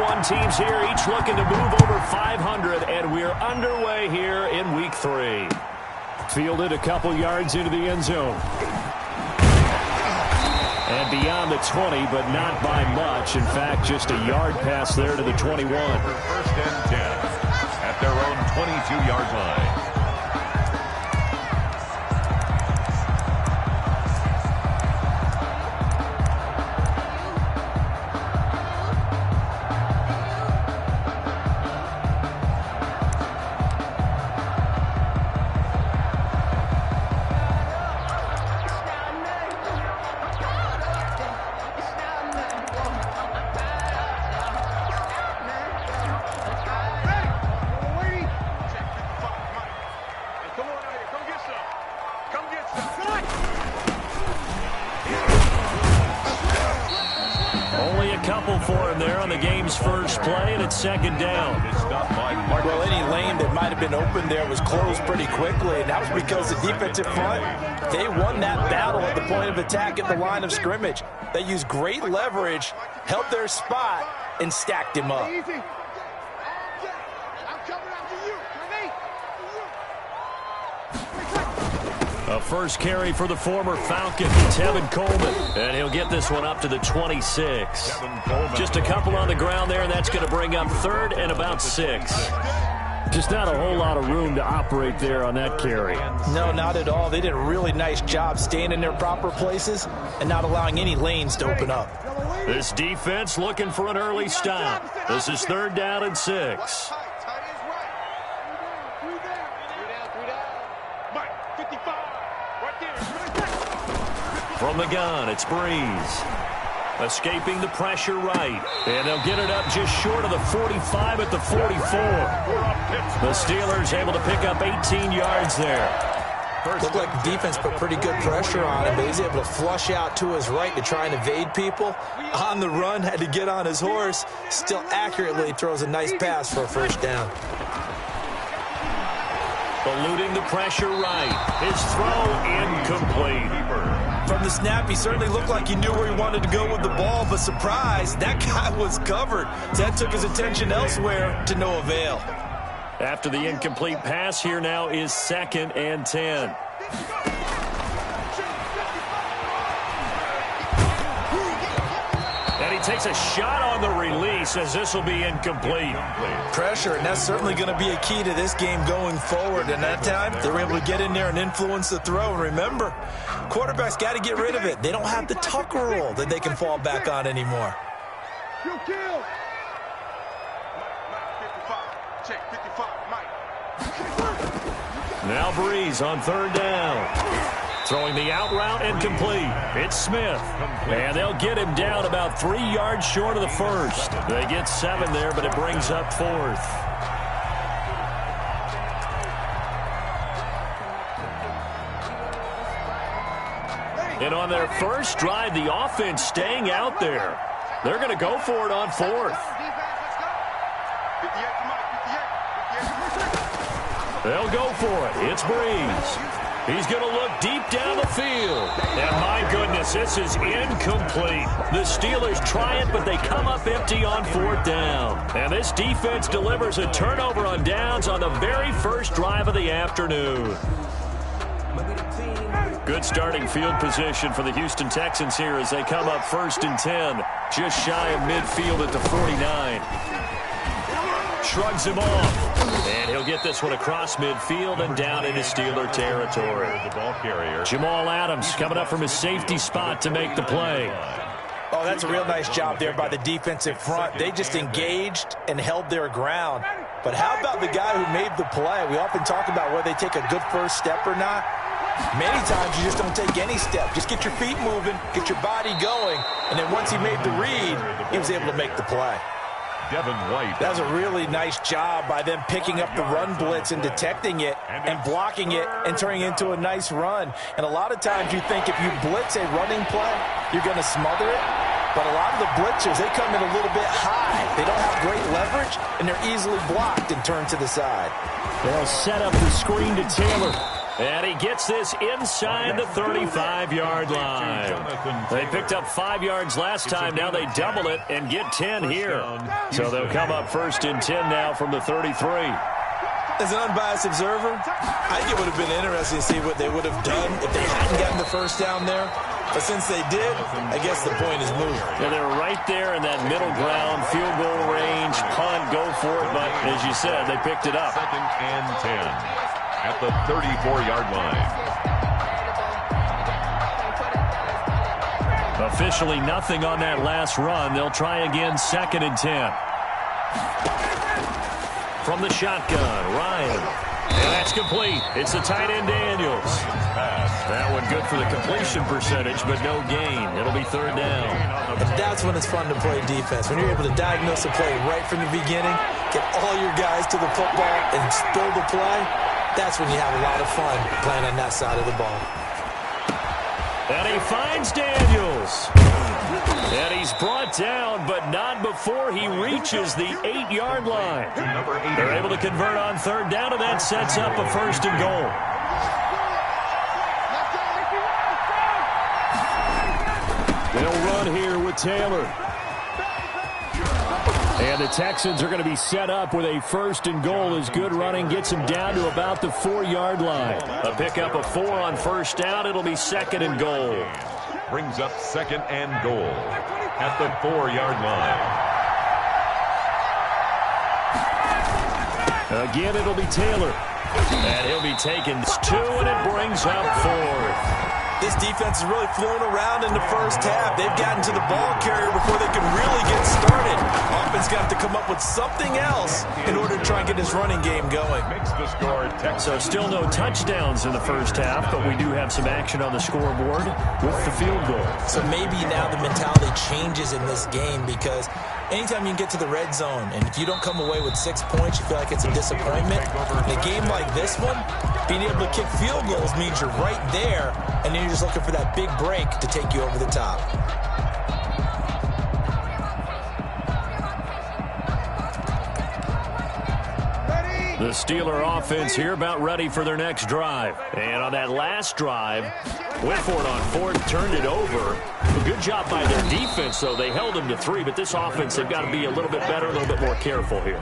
1 teams here, each looking to move over 500, and we're underway here in Week 3. Fielded a couple yards into the end zone. And beyond the 20, but not by much. In fact, just a yard pass there to the 21. First and 10 at their own 22-yard line. For him there on the game's first play, and it's second down. Well, any lane that might have been open there was closed pretty quickly, and that was because the defensive front, they won that battle at the point of attack at the line of scrimmage. They used great leverage, held their spot, and stacked him up. A first carry for the former Falcon, Tevin Coleman. And he'll get this one up to the 26. Just a couple on the ground there, and that's going to bring up third and about 6. Just not a whole lot of room to operate there on that carry. No, not at all. They did a really nice job staying in their proper places and not allowing any lanes to open up. This defense looking for an early stop. This is third down and 6. From the gun, it's Breeze. Escaping the pressure right. And they'll get it up just short of the 45 at the 44. The Steelers able to pick up 18 yards there. Looked like the defense put pretty good pressure on him, but he's able to flush out to his right to try and evade people. On the run, had to get on his horse. Still accurately throws a nice pass for a first down. Eluding the pressure right. His throw incomplete. From the snap, he certainly looked like he knew where he wanted to go with the ball, but surprise, that guy was covered. So that took his attention elsewhere to no avail. After the incomplete pass, here now is second and 10. And he takes a shot on the release as this will be incomplete. Pressure, and that's certainly going to be a key to this game going forward. And that time, they were able to get in there and influence the throw. And remember, quarterbacks got to get rid of it. They don't have the Tucker rule that they can fall back on anymore. Now Breeze on third down. Throwing the out route and complete. It's Smith. And they'll get him down about 3 yards short of the first. They get 7 there, but it brings up fourth. And on their first drive, the offense staying out there. They're going to go for it on fourth. They'll go for it. It's Breeze. He's going to look deep down the field. And my goodness, this is incomplete. The Steelers try it, but they come up empty on fourth down. And this defense delivers a turnover on downs on the very first drive of the afternoon. Good starting field position for the Houston Texans here as they come up first and 10. Just shy of midfield at the 49. Shrugs him off. And he'll get this one across midfield and down into Steeler territory. Jamal Adams coming up from his safety spot to make the play. Oh, that's a real nice job there by the defensive front. They just engaged and held their ground. But how about the guy who made the play? We often talk about whether they take a good first step or not. Many times you just don't take any step. Just get your feet moving, get your body going, and then once he made the read, he was able to make the play. That was a really nice job by them picking up the run blitz and detecting it and blocking it and turning it into a nice run. And a lot of times you think if you blitz a running play, you're going to smother it. But a lot of the blitzers, they come in a little bit high. They don't have great leverage, and they're easily blocked and turned to the side. They'll set up the screen to Taylor. And he gets this inside the 35-yard line. They picked up 5 yards last time. Now they double it and get 10 here. So they'll come up 1st and 10 now from the 33. As an unbiased observer, I think it would have been interesting to see what they would have done if they hadn't gotten the first down there. But since they did, I guess the point is moved. Yeah, they were right there in that middle ground, field goal range, punt, go for it. But as you said, they picked it up. 2nd and 10 at the 34-yard line. Officially nothing on that last run. They'll try again 2nd and 10. From the shotgun, Ryan. And that's complete. It's the tight end, Daniels. That one good for the completion percentage, but no gain. It'll be 3rd down. That's when it's fun to play defense. When you're able to diagnose a play right from the beginning, get all your guys to the football, and spill the play, that's when you have a lot of fun playing on that side of the ball. And he finds Daniels. And he's brought down, but not before he reaches the 8-yard line. They're able to convert on 3rd down, and that sets up a 1st and goal. They'll run here with Taylor. And the Texans are going to be set up with a 1st and goal as good running gets them down to about the 4-yard line. A pickup of 4 on 1st down. It'll be 2nd and goal. Brings up 2nd and goal at the 4-yard line. Again, it'll be Taylor. And he'll be taking 2, and it brings up 4th. This defense is really flown around in the first half. They've gotten to the ball carrier before they can really get started. Offense got to come up with something else in order to try and get this running game going. Makes the score Texas. So still no touchdowns in the first half, but we do have some action on the scoreboard with the field goal. So maybe now the mentality changes in this game because anytime you can get to the red zone, and if you don't come away with 6 points, you feel like it's a disappointment. In a game like this one, being able to kick field goals means you're right there, and then you're just looking for that big break to take you over the top. The Steeler offense here about ready for their next drive. And on that last drive, went for it on 4th, turned it over. A good job by their defense, though. They held them to 3, but this offense, they've got to be a little bit better, a little bit more careful here.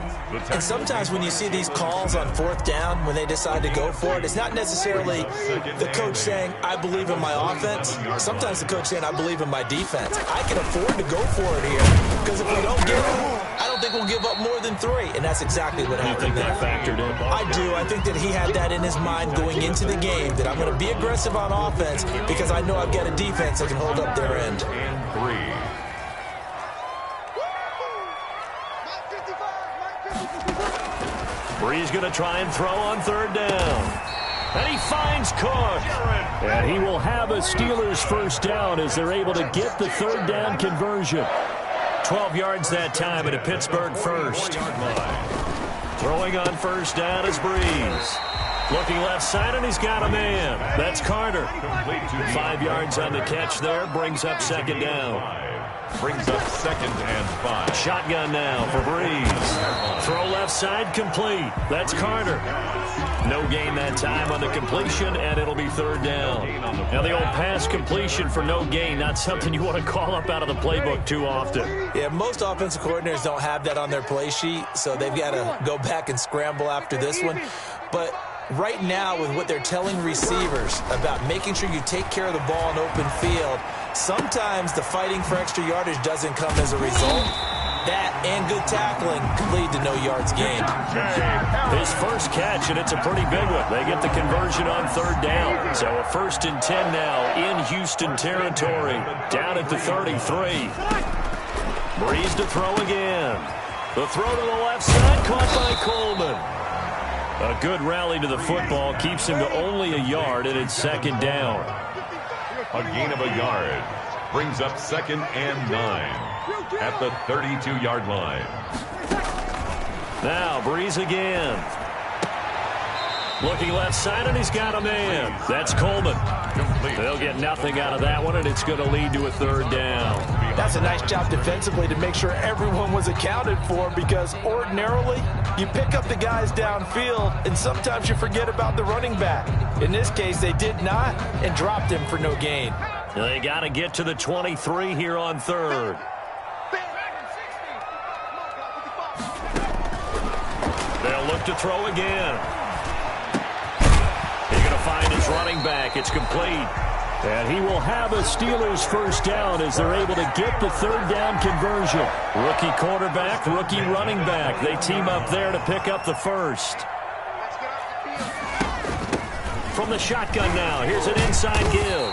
And sometimes when you see these calls on 4th down, when they decide to go for it, it's not necessarily the coach saying, I believe in my offense. Sometimes the coach saying, I believe in my defense. I can afford to go for it here because if we don't get it, I don't think we'll give up more than 3, and that's exactly what happened. You think that factored in? I do. I think that he had that in his mind going into the game, that I'm going to be aggressive on offense because I know I've got a defense that can hold up their end. And 3. Bree's going to try and throw on 3rd down. And he finds Cook. And he will have a Steelers 1st down as they're able to get the 3rd down conversion. 12 yards that time at a Pittsburgh 1st. Throwing on 1st down is Breeze. Looking left side, and he's got a man. That's Carter. 5 yards on the catch there. Brings up 2nd down. Brings up 2nd and 5. Shotgun now for Breeze. Throw left side, complete. That's Carter. No gain that time on the completion, and it'll be 3rd down. Now, the old pass completion for no gain, not something you want to call up out of the playbook too often. Yeah, most offensive coordinators don't have that on their play sheet, so they've got to go back and scramble after this one. But right now, with what they're telling receivers about making sure you take care of the ball in open field, sometimes the fighting for extra yardage doesn't come as a result. That and good tackling could lead to no yards gained. His first catch, and it's a pretty big one. They get the conversion on 3rd down. So a 1st and 10 now in Houston territory. Down at the 33. Breeze to throw again. The throw to the left side, caught by Coleman. A good rally to the football keeps him to only a yard, and it's 2nd down. A gain of a yard. Brings up 2nd and 9 at the 32-yard line. Now Breeze again. Looking left side, and he's got a man. That's Coleman. Complete. They'll get nothing out of that one, and it's going to lead to a third down. That's a nice job defensively to make sure everyone was accounted for, because ordinarily you pick up the guys downfield and sometimes you forget about the running back. In this case, they did not and dropped him for no gain. They got to get to the 23 here on third. They'll look to throw again. He's going to find his running back. It's complete. And he will have a Steelers first down as they're able to get the third down conversion. Rookie quarterback, rookie running back. They team up there to pick up the first. From the shotgun now, here's an inside give.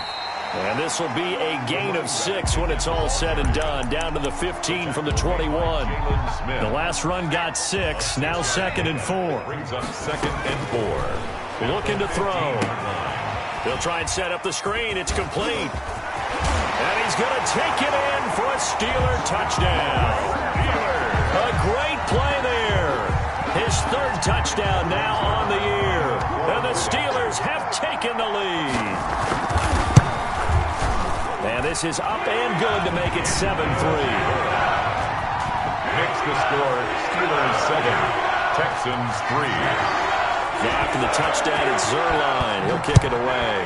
And this will be a gain of 6 when it's all said and done. Down to the 15 from the 21. The last run got 6. Now 2nd and 4. Brings up 2nd and 4. Looking to throw. He'll try and set up the screen. It's complete. And he's going to take it in for a Steeler touchdown. A great play there. His 3rd touchdown now on the year. And the Steelers have taken the lead. And this is up and good to make it 7-3. Makes the score Steelers 7, Texans 3. After the touchdown, it's Zerline. He'll kick it away.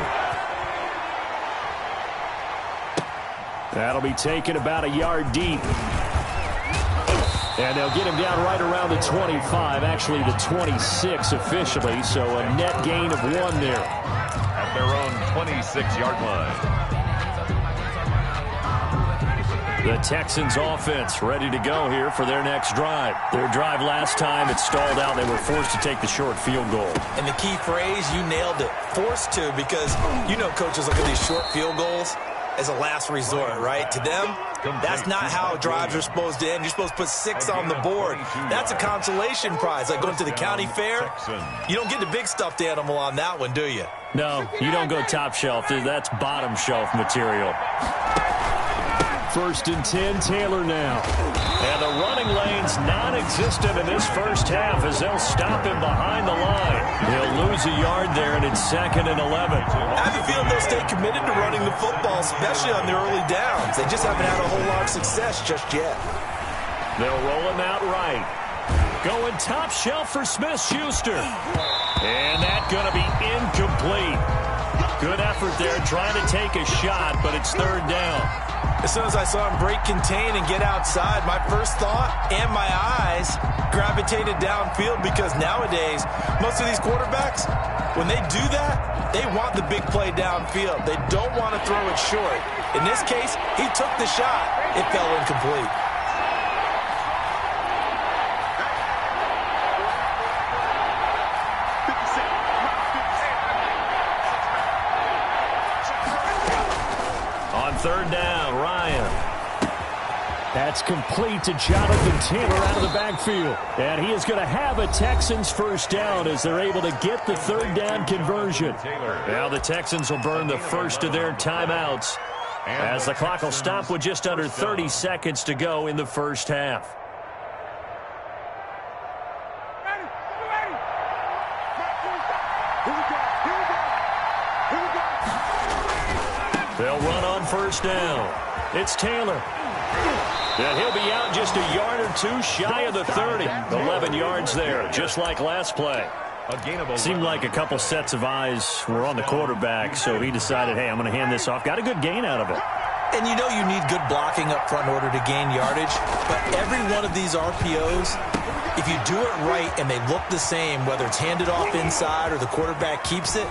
That'll be taken about a yard deep. And they'll get him down right around the 25, actually the 26 officially, so a net gain of 1 there. At their own 26-yard line. The Texans offense ready to go here for their next drive. Their drive last time, it stalled out. They were forced to take the short field goal. And the key phrase, you nailed it, forced to, because you know coaches look at these short field goals as a last resort, right? To them, that's not how drives are supposed to end. You're supposed to put 6 on the board. That's a consolation prize, like going to the county fair. You don't get the big stuffed animal on that one, do you? No, you don't go top shelf. That's bottom shelf material. 1st and 10, Taylor now. And the running lane's non-existent in this first half as they'll stop him behind the line. He'll lose a yard there, and it's 2nd and 11. I have a feeling they'll stay committed to running the football, especially on the early downs. They just haven't had a whole lot of success just yet. They'll roll him out right. Going top shelf for Smith-Schuster. And that's going to be incomplete. Good effort there trying to take a shot, but it's 3rd down. As soon as I saw him break contain and get outside, my first thought and my eyes gravitated downfield, because nowadays, most of these quarterbacks, when they do that, they want the big play downfield. They don't want to throw it short. In this case, he took the shot. It fell incomplete. On 3rd down, Ryan. That's complete to Jonathan Taylor out of the backfield. And he is going to have a Texans first down as they're able to get the 3rd down conversion. Now the Texans will burn the first of their timeouts as the clock will stop with just under 30 seconds to go in the first half. They'll run on 1st down. It's Taylor. And he'll be out just a yard or 2 shy of the 30. 11 yards there, just like last play. Seemed like a couple sets of eyes were on the quarterback, so he decided, hey, I'm going to hand this off. Got a good gain out of it. And you know you need good blocking up front in order to gain yardage, but every one of these RPOs, if you do it right and they look the same, whether it's handed off inside or the quarterback keeps it,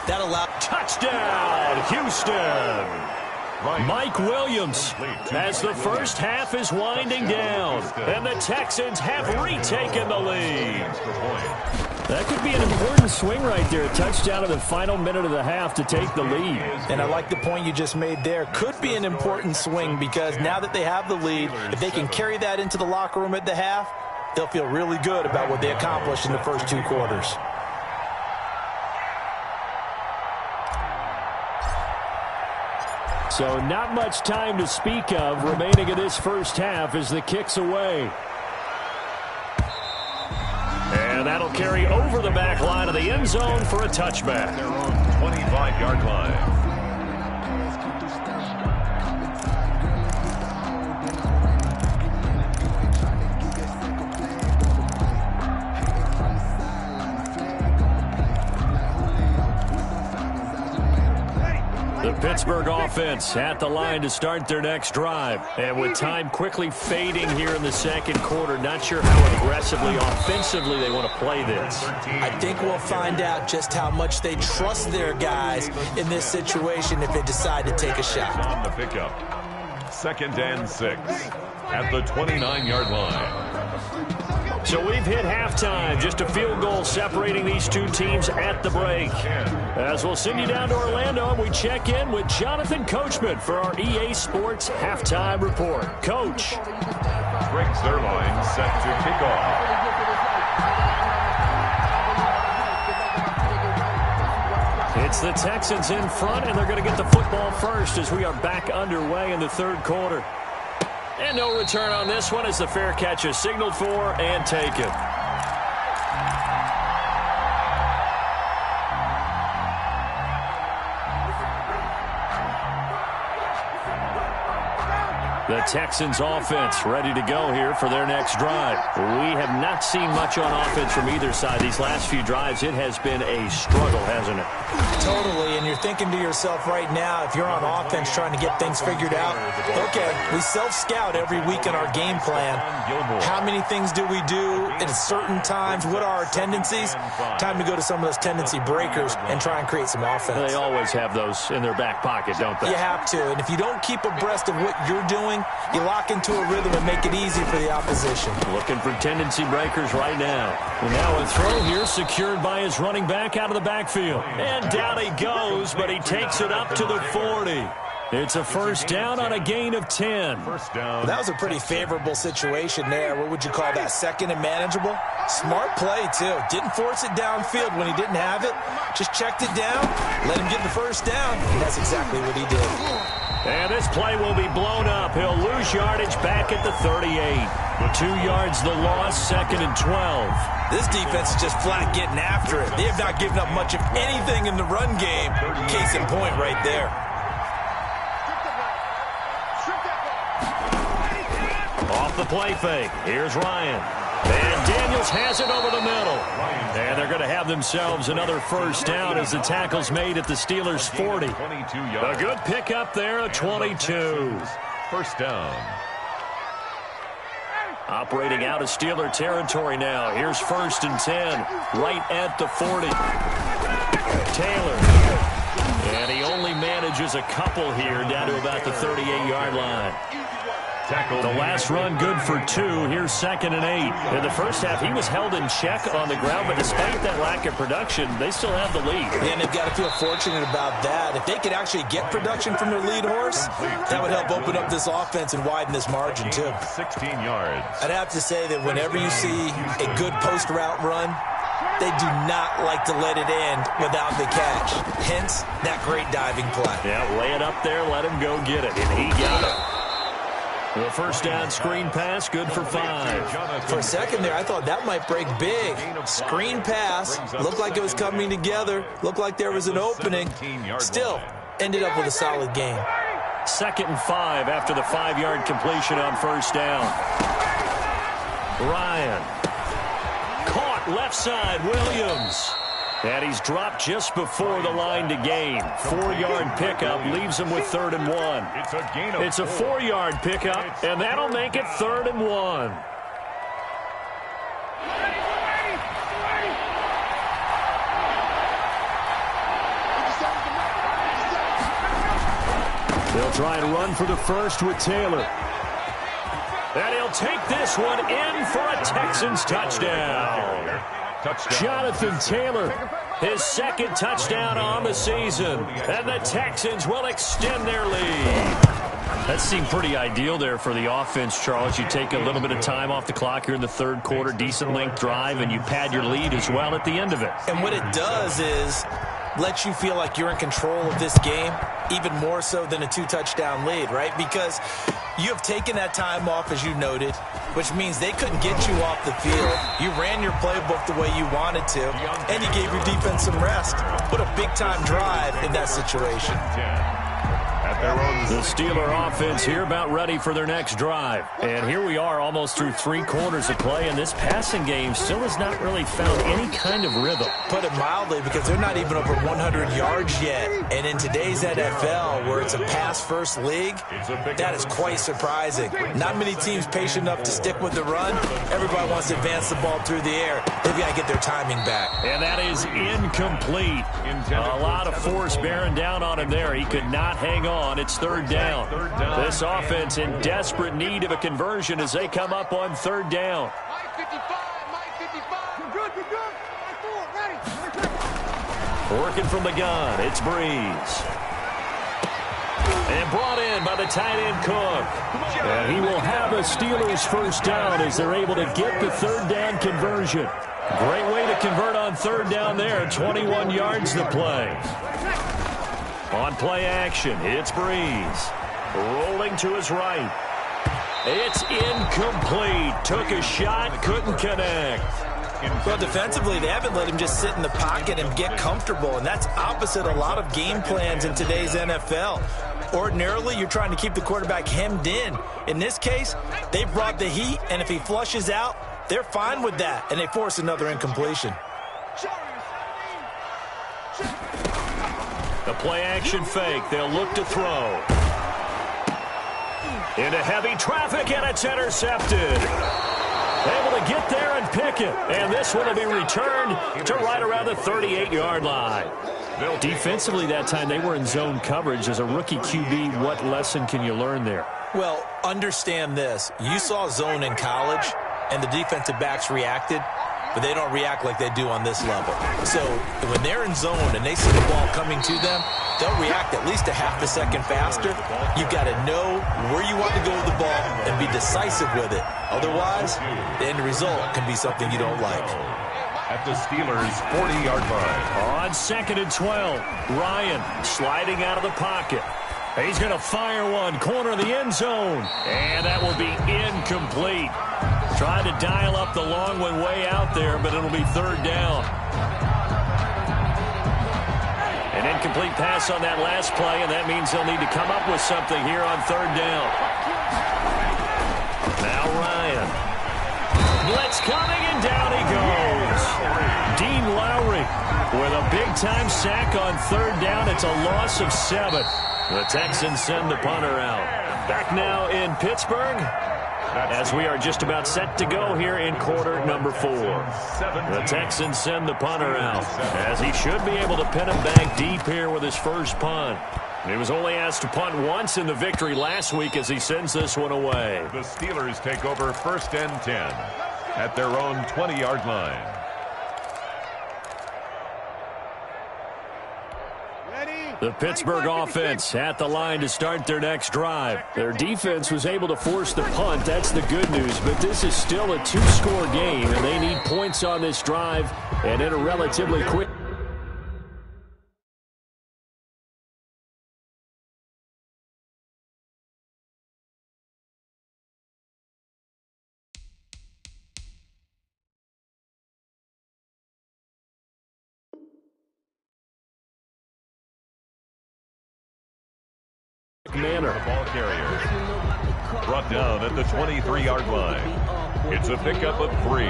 that allows... Touchdown, Houston! Mike Williams as the first half is winding down, and the Texans have retaken the lead. That could be an important swing right there. A touchdown in the final minute of the half to take the lead. And I like the point you just made there. Could be an important swing, because now that they have the lead, if they can carry that into the locker room at the half, they'll feel really good about what they accomplished in the first 2 quarters. So not much time to speak of remaining in this first half as the kick's away. And that'll carry over the back line of the end zone for a touchback. Their own 25-yard line. Pittsburgh offense at the line to start their next drive. And with time quickly fading here in the second quarter, not sure how aggressively, offensively they want to play this. I think we'll find out just how much they trust their guys in this situation if they decide to take a shot. On the pickup, 2nd and 6 at the 29-yard line. So we've hit halftime. Just a field goal separating these two teams at the break. As we'll send you down to Orlando, we check in with Jonathan Coachman for our EA Sports Halftime Report. Coach. Greg Zerline set to kick off. It's the Texans in front, and they're going to get the football first as we are back underway in the third quarter. And no return on this one as the fair catch is signaled for and taken. The Texans offense ready to go here for their next drive. We have not seen much on offense from either side. These last few drives, it has been a struggle, hasn't it? Totally, and you're thinking to yourself right now, if you're on offense trying to get things figured out, okay, we self-scout every week in our game plan. How many things do we do at certain times? What are our tendencies? Time to go to some of those tendency breakers and try and create some offense. They always have those in their back pocket, don't they? You have to, and if you don't keep abreast of what you're doing, you lock into a rhythm and make it easy for the opposition. Looking for tendency breakers right now. And now a throw here secured by his running back out of the backfield. And down he goes, but he takes it up to the 40. It's a first down on a gain of 10. First down. That was a pretty favorable situation there. What would you call that? Second and manageable? Smart play, too. Didn't force it downfield when he didn't have it. Just checked it down, let him get the first down, and that's exactly what he did. And this play will be blown up. He'll lose yardage back at the 38. 2 yards the loss, 2nd and 12. This defense is just flat getting after it. They have not given up much of anything in the run game. Case in point right there. Off the play fake. Here's Ryan. And Daniels has it over the middle. And they're going to have themselves another first down as the tackle's made at the Steelers' 40. A good pickup there, a 22. First down. Operating out of Steeler territory now. Here's 1st and 10, right at the 40. Taylor. And he only manages a couple here down to about the 38-yard line. The last run good for 2. Here's 2nd and 8. In the first half, he was held in check on the ground, but despite that lack of production, they still have the lead. And they've got to feel fortunate about that. If they could actually get production from their lead horse, that would help open up this offense and widen this margin, too. 16 yards. I'd have to say that whenever you see a good post route run, they do not like to let it end without the catch. Hence, that great diving play. Yeah, lay it up there, let him go get it, and he got it. The first down screen pass, good for 5. For a second there, I thought that might break big. Screen pass, looked like it was coming together, looked like there was an opening. Still, ended up with a solid game. 2nd and 5 after the 5-yard completion on first down. Ryan. Caught left side, Williams. And he's dropped just before the line to gain. 4-yard pickup leaves him with 3rd and 1. It's a 4-yard pickup, and that'll make it 3rd and 1. They'll try and run for the first with Taylor. And he'll take this one in for a Texans touchdown. Jonathan Taylor, his 2nd touchdown on the season. And the Texans will extend their lead. That seemed pretty ideal there for the offense, Charles. You take a little bit of time off the clock here in the third quarter, decent length drive, and you pad your lead as well at the end of it. And what it does is let you feel like you're in control of this game, even more so than a 2-touchdown lead, right? Because you have taken that time off, as you noted, which means they couldn't get you off the field. You ran your playbook the way you wanted to, and you gave your defense some rest. What a big-time drive in that situation. at their own. The Steeler offense here about ready for their next drive. And here we are almost through 3 quarters of play, and this passing game still has not really found any kind of rhythm. Put it mildly, because they're not even over 100 yards yet. And in today's NFL, where it's a pass-first league, that is quite surprising. Not many teams patient enough to stick with the run. Everybody wants to advance the ball through the air. They've got to get their timing back. And that is incomplete. A lot of force bearing down on him there. He could not hang on. It's third down. This offense in desperate need of a conversion as they come up on third down. Working from the gun, it's Breeze. And brought in by the tight end Cook. And he will have a Steelers first down as they're able to get the third down conversion. Great way to convert on third down there. 21 yards to play. On play action, it's Breeze. Rolling to his right. It's incomplete. Took a shot, couldn't connect. Well, defensively, they haven't let him just sit in the pocket and get comfortable, and that's opposite a lot of game plans in today's NFL. Ordinarily, you're trying to keep the quarterback hemmed in. In this case, they brought the heat, and if he flushes out, they're fine with that, and they force another incompletion. The play-action fake. They'll look to throw. Into heavy traffic, and it's intercepted. Able to get there and pick it. And this one will be returned to right around the 38-yard line. Defensively that time, they were in zone coverage. As a rookie QB, what lesson can you learn there? Well, understand this. You saw zone in college, and the defensive backs reacted, but they don't react like they do on this level. So when they're in zone and they see the ball coming to them, they'll react at least a half a second faster. You've got to know where you want to go with the ball and be decisive with it. Otherwise, the end result can be something you don't like. At the Steelers' 40-yard line. On 2nd and 12, Ryan sliding out of the pocket. He's going to fire one, corner of the end zone, and that will be incomplete. Tried to dial up the long one way out there, but it'll be third down. An incomplete pass on that last play, and that means they'll need to come up with something here on third down. Now Ryan. Blitz coming, and down he goes. Dean Lowry with a big-time sack on third down. It's a loss of 7. The Texans send the punter out. Back now in Pittsburgh as we are just about set to go here in quarter number 4. The Texans send the punter out as he should be able to pin him back deep here with his first punt. He was only asked to punt once in the victory last week as he sends this one away. The Steelers take over 1st and 10 at their own 20-yard line. The Pittsburgh offense at the line to start their next drive. Their defense was able to force the punt. That's the good news. But this is still a 2-score game, and they need points on this drive and in a relatively quick. Manner. Ball carrier brought down at the 23-yard line. It's a pickup of 3.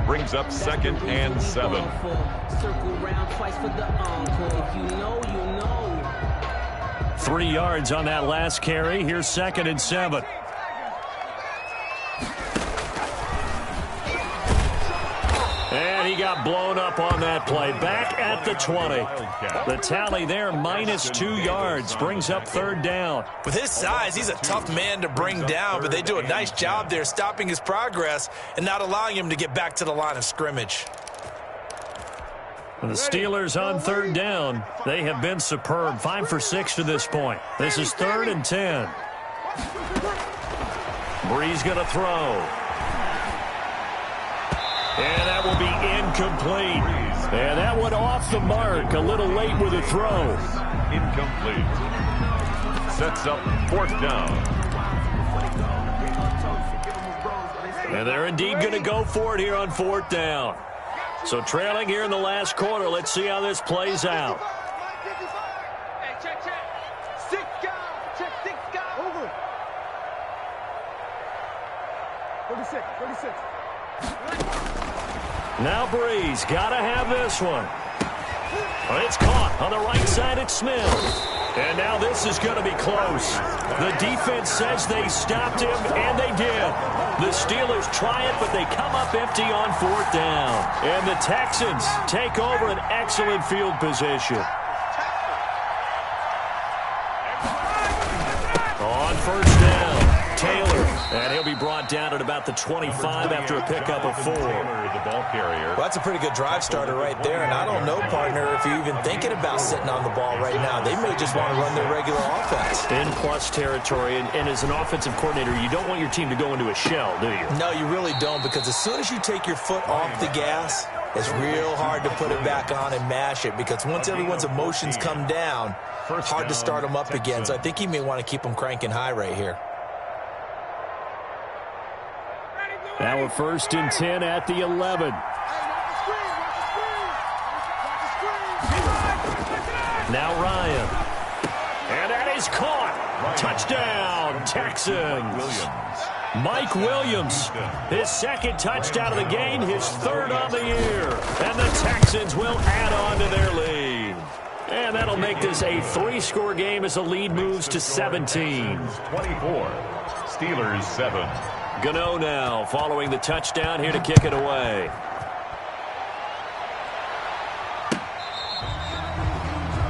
Brings up 2nd and 7. 3 yards on that last carry. Here's 2nd and 7. And he got blown up on that play. Back at the 20. The tally there, -2 yards. Brings up third down. With his size, he's a tough man to bring down, but they do a nice job there stopping his progress and not allowing him to get back to the line of scrimmage. The Steelers on third down. They have been superb. 5 for 6 to this point. This is 3rd and 10. Breeze going to throw. And that will be incomplete. And that one off the mark. A little late with the throw. Incomplete. Sets up 4th down. And they're indeed going to go for it here on 4th down. So trailing here in the last quarter. Let's see how this plays out. Now Breeze, gotta have this one. It's caught on the right side at Smith. And now this is going to be close. The defense says they stopped him, and they did. The Steelers try it, but they come up empty on fourth down. And the Texans take over an excellent field position. On first down, Taylor. And he'll be brought down at about the 25 after a pickup of 4. The ball carrier. Well, that's a pretty good drive starter right there. And I don't know, partner, if you're even thinking about sitting on the ball right now. They may just want to run their regular offense. In plus territory, and as an offensive coordinator, you don't want your team to go into a shell, do you? No, you really don't, because as soon as you take your foot off the gas, it's real hard to put it back on and mash it, because once everyone's emotions come down, it's hard to start them up again. So I think he may want to keep them cranking high right here. Now a 1st and 10 at the 11. Now Ryan. And that is caught. Touchdown, Texans. Mike Williams, his 2nd touchdown of the game, his 3rd on the year. And the Texans will add on to their lead. And that'll make this a 3-score game as the lead moves to 17. 24, Steelers 7. Gano now following the touchdown here to kick it away.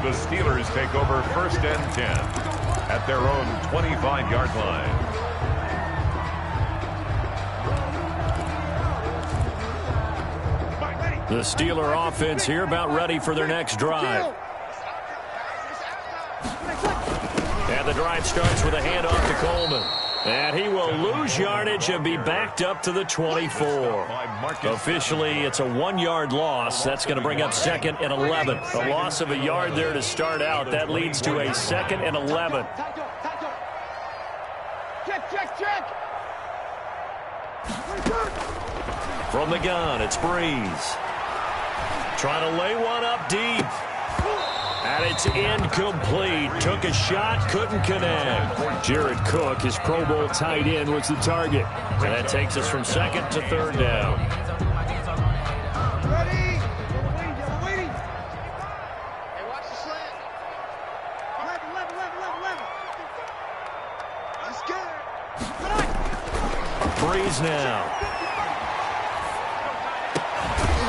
The Steelers take over 1st and 10 at their own 25-yard line. The Steeler offense here about ready for their next drive. And the drive starts with a handoff to Coleman. And he will lose yardage and be backed up to the 24. Officially, it's a 1-yard loss. That's going to bring up 2nd and 11. A loss of a yard there to start out. That leads to a 2nd and 11. From the gun, it's Breeze. Trying to lay one up deep. And it's incomplete. Took a shot, couldn't connect. Jared Cook, his Pro Bowl tight end, was the target. And that takes us from 2nd to 3rd down. Breeze now.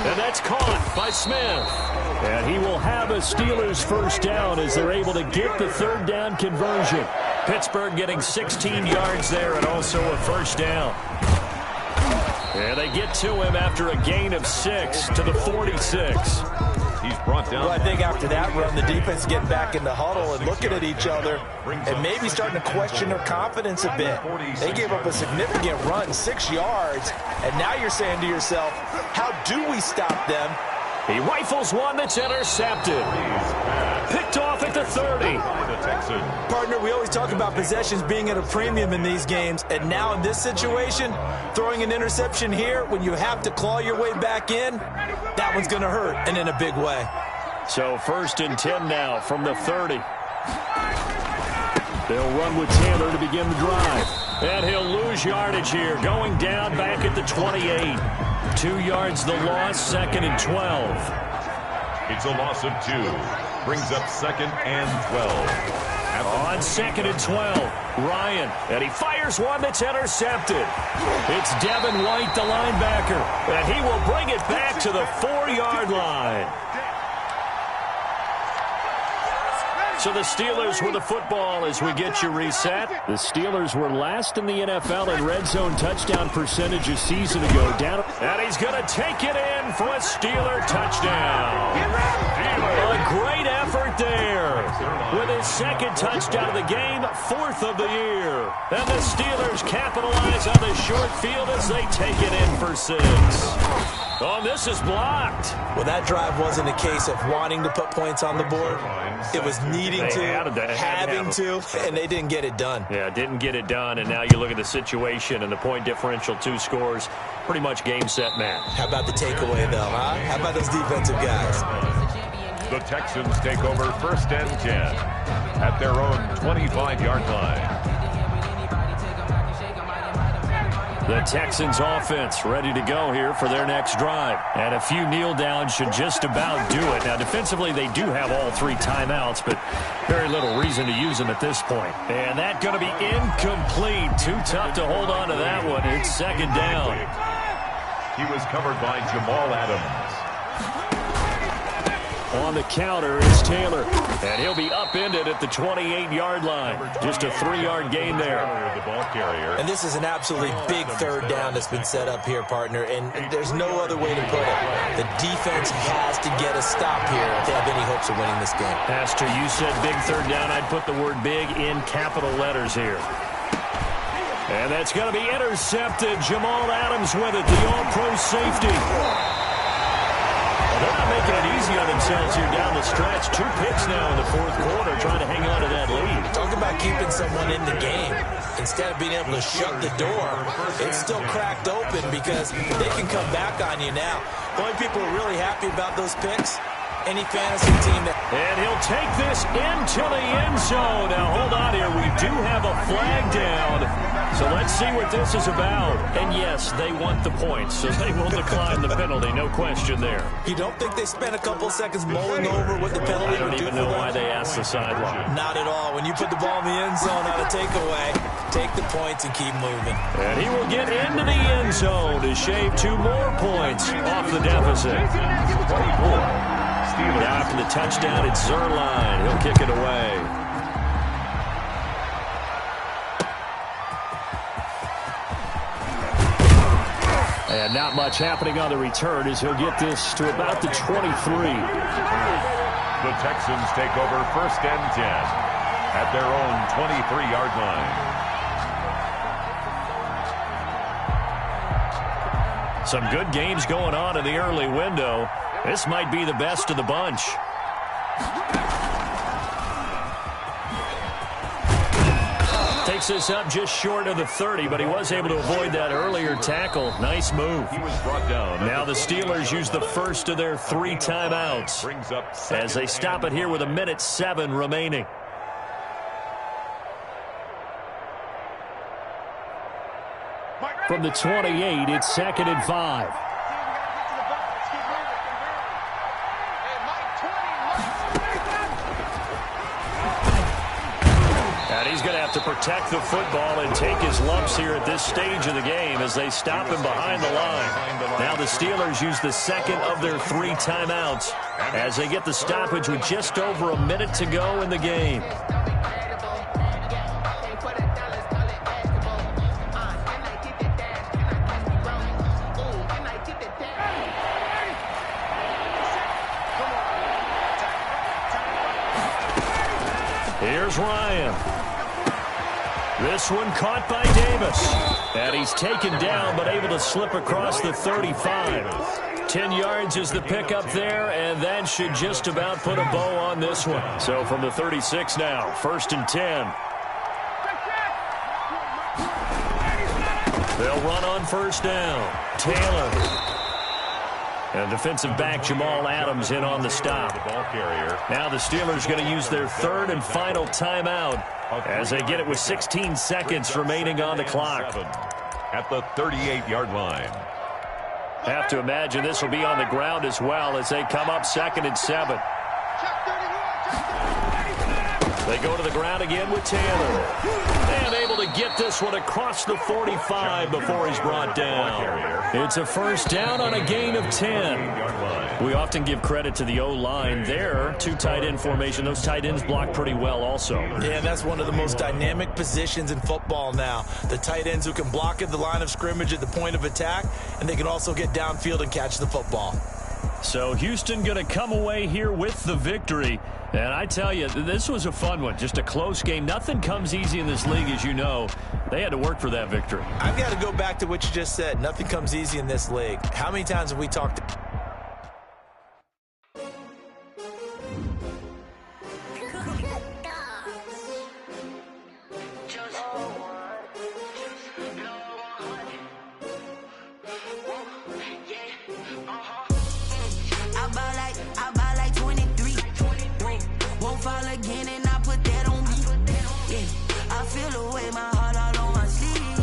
And that's caught by Smith. And he will have a Steelers 1st down as they're able to get the 3rd down conversion. Pittsburgh getting 16 yards there and also a 1st down. And they get to him after a gain of 6 to the 46. He's brought down. Well, I think after that run, the defense getting back in the huddle and looking at each other and maybe starting to question their confidence a bit. They gave up a significant run, 6 yards, and now you're saying to yourself, how do we stop them? He rifles one that's intercepted. Picked off at the 30. Partner, we always talk about possessions being at a premium in these games, and now in this situation, throwing an interception here when you have to claw your way back in, that one's going to hurt, and in a big way. So 1st and 10 now from the 30. They'll run with Taylor to begin the drive. And he'll lose yardage here, going down back at the 28. 2 yards the loss, 2nd and 12. It's a loss of 2. Brings up 2nd and 12. On 2nd and 12, Ryan. And he fires one that's intercepted. It's Devin White, the linebacker. And he will bring it back to the 4-yard line. So the Steelers with the football as we get you reset. The Steelers were last in the NFL in red zone touchdown percentage a season ago. Down, and he's going to take it in for a Steeler touchdown. A great effort there. With his 2nd touchdown of the game, 4th of the year. And the Steelers capitalize on the short field as they take it in for 6. Oh, this is blocked. Well, that drive wasn't a case of wanting to put points on the board. It was needing to, having to, and they didn't get it done. Yeah, didn't get it done, and now you look at the situation and the point differential, 2 scores, pretty much game, set, match. How about the takeaway, though, huh? How about those defensive guys? The Texans take over 1st and 10 at their own 25-yard line. The Texans offense ready to go here for their next drive. And a few kneel downs should just about do it. Now, defensively, they do have all 3 timeouts, but very little reason to use them at this point. And that's going to be incomplete. Too tough to hold on to that one. It's second down. He was covered by Jamal Adams. On the counter is Taylor, and he'll be upended at the 28-yard line. Just a 3-yard gain there. The ball carrier. And this is an absolutely big third down that's been set up here, partner, and there's no other way to put it. The defense has to get a stop here if they have any hopes of winning this game. Pastor, you said big third down. I'd put the word big in capital letters here. And that's going to be intercepted. Jamal Adams with it, the all-pro safety. They're not making it easy on themselves here down the stretch. 2 picks now in the 4th quarter, trying to hang on to that lead. Talk about keeping someone in the game. Instead of being able to shut the door, it's still cracked open because they can come back on you now. The only people who are really happy about those picks, any fantasy team that... And he'll take this into the end zone. Now, hold on here. We do have a flag down. So let's see what this is about. And, yes, they want the points, so they will decline the penalty. No question there. You don't think they spent a couple seconds mulling over what the penalty would do? I don't even know why they asked the sideline. Not at all. When you put the ball in the end zone on a takeaway, take the points and keep moving. And he will get into the end zone to shave 2 more points off the deficit. 24. Now after the touchdown, it's Zerline. He'll kick it away. And not much happening on the return as he'll get this to about the 23. The Texans take over 1st and 10 at their own 23-yard line. Some good games going on in the early window. This might be the best of the bunch. Takes this up just short of the 30, but he was able to avoid that earlier tackle. Nice move. He was brought down. Now the Steelers use the first of their 3 timeouts as they stop it here with 1:07 remaining. From the 28, it's 2nd and 5. And he's going to have to protect the football and take his lumps here at this stage of the game as they stop him behind the line. Now the Steelers use the 2nd of their 3 timeouts as they get the stoppage with just over 1 minute to go in the game. Here's Ryan. This one caught by Davis. And he's taken down but able to slip across the 35. 10 yards is the pickup there, and that should just about put a bow on this one. So from the 36 now, 1st and 10. They'll run on 1st down. Taylor. And defensive back Jamal Adams in on the stop. The ball carrier. Now the Steelers going to use their 3rd and final timeout as they get it with 16 seconds remaining on the clock. At the 38-yard line. Have to imagine this will be on the ground as well as they come up 2nd and 7. They go to the ground again with Taylor. And able to get this one across the 45 before he's brought down. It's a 1st down on a gain of 10. We often give credit to the O-line there. 2 tight end formation. Those tight ends block pretty well also. Yeah, that's one of the most dynamic positions in football now. The tight ends who can block at the line of scrimmage at the point of attack, and they can also get downfield and catch the football. So Houston going to come away here with the victory. And I tell you, this was a fun one. Just a close game. Nothing comes easy in this league, as you know. They had to work for that victory. I've got to go back to what you just said. Nothing comes easy in this league. How many times have we talked... Feel the way my heart all on my sleeve.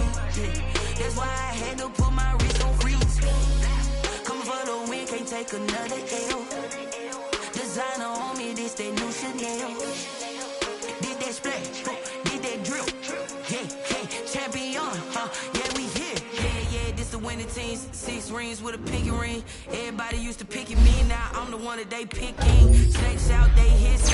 That's why I hate take another L. Designer on me, this that new Chanel. Did that splash, did that drill. Yeah, champion, yeah, we here. Yeah, this the winning teams. 6 rings with a pinky ring. Everybody used to picking me, now I'm the one that they picking. Snakes out, they hiss.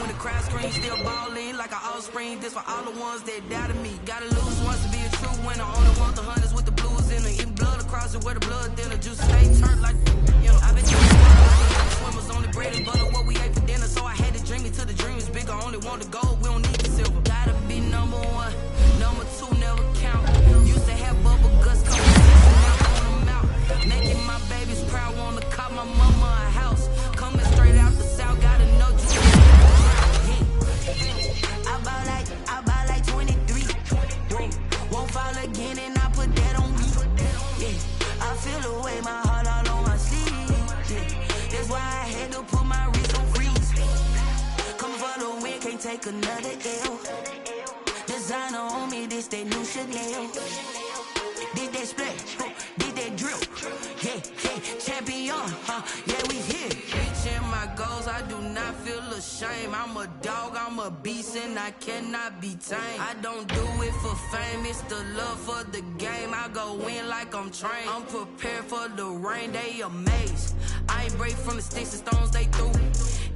When the crowd screams, still ballin' like an offspring. This for all the ones that doubted me. Gotta lose once to be a true winner. Only want the hunters with the blues in it. Eating blood across it where the blood thinner. Juice stay turned like, you know, I've been swimmers on the bread and butter, what we ate for dinner. So I had to dream it till the dream is bigger. Only want the gold, we don't need the silver. Gotta be number 1, number 2 never count. Used to have bubble guts, competition, now on them out. Making my babies proud, wanna cop my mama a house. Coming straight out the south, gotta know just I buy like 23. Won't fall again and I put that on me. Yeah, I feel the way, my heart all on my sleeve. Yeah, that's why I had to put my wrist on freeze. Coming for the win, can't take another L. Designer on me, this that new Chanel. Did that splash, did that drill. Yeah, champion, yeah, we here. Reaching my goals, I do not feel ashamed. I'm a dog, I'm a beast, and I cannot be tamed. I don't do it for fame, it's the love for the game. I go in like I'm trained. I'm prepared for the rain, they amazed. I ain't break from the sticks and stones they threw.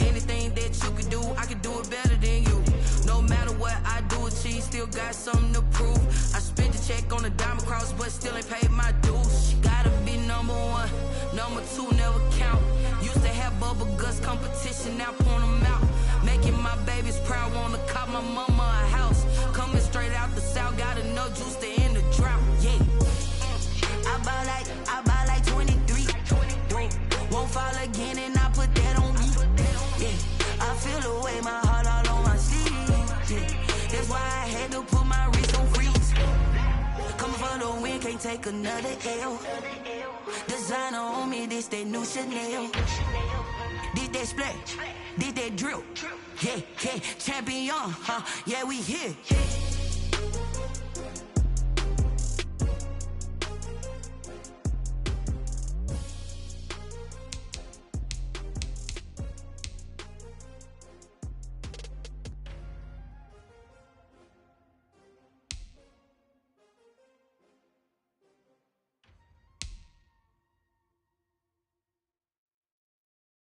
Anything that you can do, I can do it better than you. No matter what I do, achieve, still got something to prove. I spent the check on the diamond cross, but still ain't paid my dues. Gotta be number 1, number 2 never count. Used to have bubble guts, competition, now point them out. Making my babies proud, wanna cop my mama a house. Coming straight out the south, gotta know juice to end the drought. Yeah, I buy like 23. Won't fall again and I put that on me. Yeah, I feel the way, my heart all on my sleeve. Yeah, that's why I had to put my wrist on freeze. Coming for the win, can't take another L. Designer on me, this that new Chanel. Did that splash, did that drill. Yeah, champion, yeah, we here.